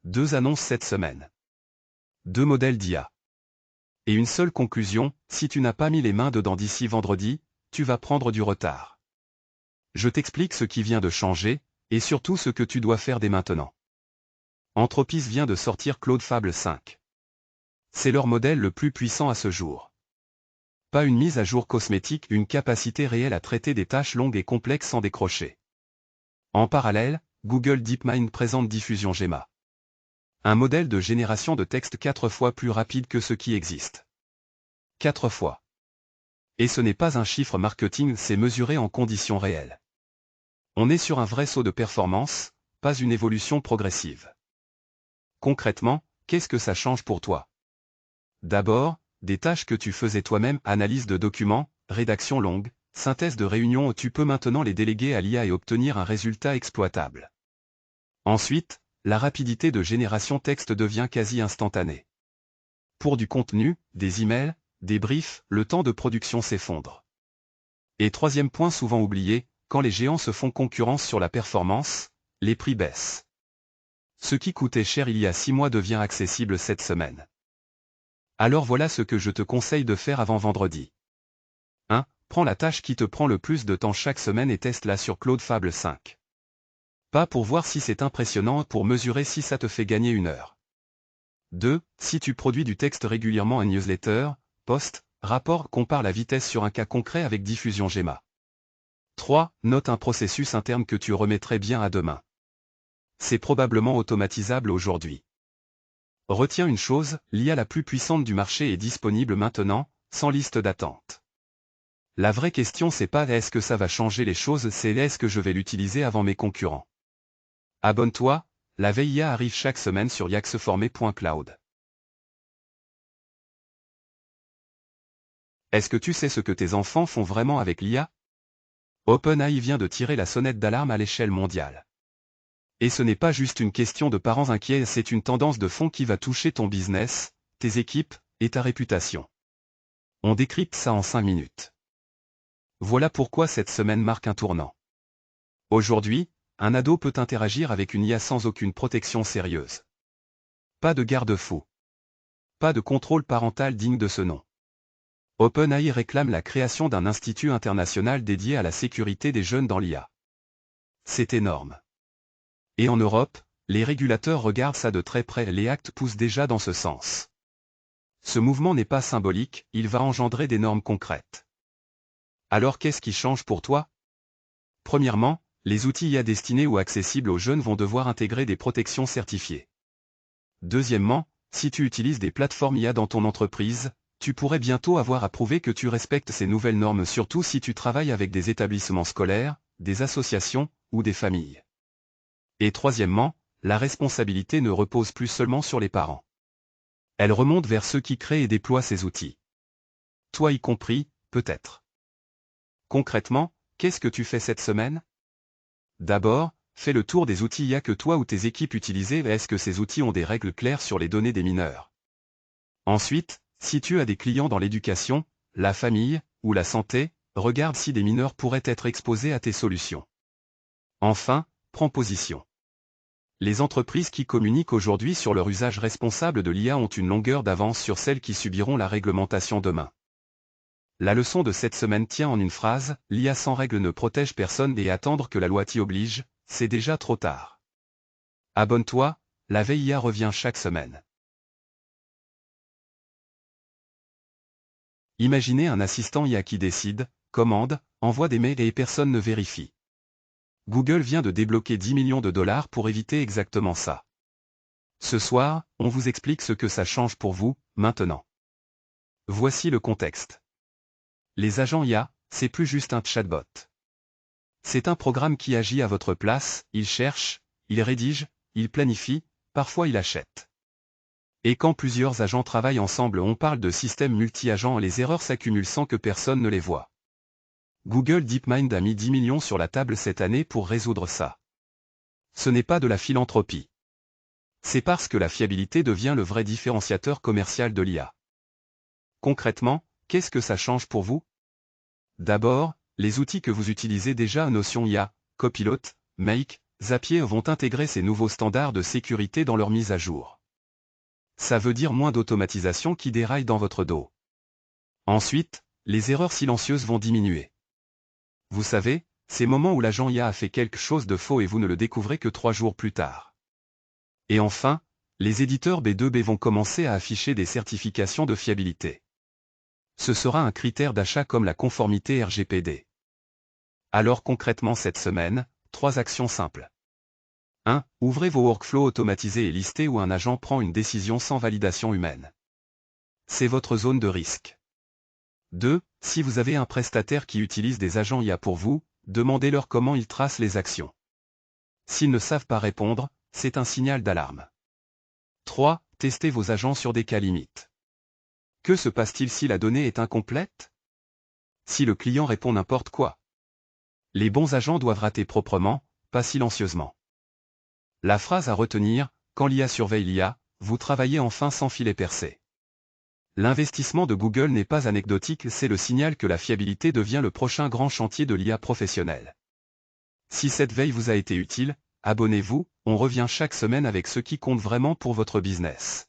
2 annonces cette semaine. 2 modèles d'IA. Et une seule conclusion, si tu n'as pas mis les mains dedans d'ici vendredi, tu vas prendre du retard. Je t'explique ce qui vient de changer, et surtout ce que tu dois faire dès maintenant. Anthropies vient de sortir Claude Fable 5. C'est leur modèle le plus puissant à ce jour. Pas une mise à jour cosmétique, une capacité réelle à traiter des tâches longues et complexes sans décrocher. En parallèle, Google DeepMind présente Diffusion Gemma. Un modèle de génération de texte 4 fois plus rapide que ce qui existe. 4 fois. Et ce n'est pas un chiffre marketing, c'est mesuré en conditions réelles. On est sur un vrai saut de performance, pas une évolution progressive. Concrètement, qu'est-ce que ça change pour toi? D'abord, des tâches que tu faisais toi-même, analyse de documents, rédaction longue, synthèse de réunions, tu peux maintenant les déléguer à l'IA et obtenir un résultat exploitable. Ensuite, la rapidité de génération texte devient quasi instantanée. Pour du contenu, des emails, des briefs, le temps de production s'effondre. Et troisième point souvent oublié, quand les géants se font concurrence sur la performance, les prix baissent. Ce qui coûtait cher il y a 6 mois devient accessible cette semaine. Alors voilà ce que je te conseille de faire avant vendredi. 1. Prends la tâche qui te prend le plus de temps chaque semaine et teste-la sur Claude Fable 5. Pas pour voir si c'est impressionnant, pour mesurer si ça te fait gagner 1 heure. 2. Si tu produis du texte régulièrement, un newsletter, post, rapport, compare la vitesse sur un cas concret avec Diffusion Gemma. 3. Note un processus interne que tu remettrais bien à demain. C'est probablement automatisable aujourd'hui. Retiens une chose, l'IA la plus puissante du marché est disponible maintenant, sans liste d'attente. La vraie question c'est pas est-ce que ça va changer les choses, c'est est-ce que je vais l'utiliser avant mes concurrents. Abonne-toi, la veille IA arrive chaque semaine sur yaxeformé.cloud. Est-ce que tu sais ce que tes enfants font vraiment avec l'IA? OpenAI vient de tirer la sonnette d'alarme à l'échelle mondiale. Et ce n'est pas juste une question de parents inquiets, c'est une tendance de fond qui va toucher ton business, tes équipes, et ta réputation. On décrypte ça en 5 minutes. Voilà pourquoi cette semaine marque un tournant. Aujourd'hui, un ado peut interagir avec une IA sans aucune protection sérieuse. Pas de garde-fou. Pas de contrôle parental digne de ce nom. OpenAI réclame la création d'un institut international dédié à la sécurité des jeunes dans l'IA. C'est énorme. Et en Europe, les régulateurs regardent ça de très près, les actes poussent déjà dans ce sens. Ce mouvement n'est pas symbolique, il va engendrer des normes concrètes. Alors qu'est-ce qui change pour toi? Premièrement, les outils IA destinés ou accessibles aux jeunes vont devoir intégrer des protections certifiées. Deuxièmement, si tu utilises des plateformes IA dans ton entreprise, tu pourrais bientôt avoir à prouver que tu respectes ces nouvelles normes, surtout si tu travailles avec des établissements scolaires, des associations, ou des familles. Et troisièmement, la responsabilité ne repose plus seulement sur les parents. Elle remonte vers ceux qui créent et déploient ces outils. Toi y compris, peut-être. Concrètement, qu'est-ce que tu fais cette semaine? D'abord, fais le tour des outils IA que toi ou tes équipes utilisent. Est-ce que ces outils ont des règles claires sur les données des mineurs? Ensuite, si tu as des clients dans l'éducation, la famille, ou la santé, regarde si des mineurs pourraient être exposés à tes solutions. Enfin, prends position. Les entreprises qui communiquent aujourd'hui sur leur usage responsable de l'IA ont une longueur d'avance sur celles qui subiront la réglementation demain. La leçon de cette semaine tient en une phrase, l'IA sans règles ne protège personne et attendre que la loi t'y oblige, c'est déjà trop tard. Abonne-toi, la veille IA revient chaque semaine. Imaginez un assistant IA qui décide, commande, envoie des mails et personne ne vérifie. Google vient de débloquer 10 millions de dollars pour éviter exactement ça. Ce soir, on vous explique ce que ça change pour vous, maintenant. Voici le contexte. Les agents IA, c'est plus juste un chatbot. C'est un programme qui agit à votre place, il cherche, il rédige, il planifie, parfois il achète. Et quand plusieurs agents travaillent ensemble, on parle de système multi-agents, les erreurs s'accumulent sans que personne ne les voie. Google DeepMind a mis 10 millions sur la table cette année pour résoudre ça. Ce n'est pas de la philanthropie. C'est parce que la fiabilité devient le vrai différenciateur commercial de l'IA. Concrètement, qu'est-ce que ça change pour vous? D'abord, les outils que vous utilisez déjà, Notion IA, Copilot, Make, Zapier vont intégrer ces nouveaux standards de sécurité dans leur mise à jour. Ça veut dire moins d'automatisation qui déraille dans votre dos. Ensuite, les erreurs silencieuses vont diminuer. Vous savez, ces moments où l'agent IA a fait quelque chose de faux et vous ne le découvrez que 3 jours plus tard. Et enfin, les éditeurs B2B vont commencer à afficher des certifications de fiabilité. Ce sera un critère d'achat comme la conformité RGPD. Alors concrètement cette semaine, 3 actions simples. 1. Ouvrez vos workflows automatisés et listés où un agent prend une décision sans validation humaine. C'est votre zone de risque. 2. Si vous avez un prestataire qui utilise des agents IA pour vous, demandez-leur comment ils tracent les actions. S'ils ne savent pas répondre, c'est un signal d'alarme. 3. Testez vos agents sur des cas limites. Que se passe-t-il si la donnée est incomplète? Si le client répond n'importe quoi? Les bons agents doivent rater proprement, pas silencieusement. La phrase à retenir, quand l'IA surveille l'IA, vous travaillez enfin sans filet percé. L'investissement de Google n'est pas anecdotique, c'est le signal que la fiabilité devient le prochain grand chantier de l'IA professionnelle. Si cette veille vous a été utile, abonnez-vous, on revient chaque semaine avec ce qui compte vraiment pour votre business.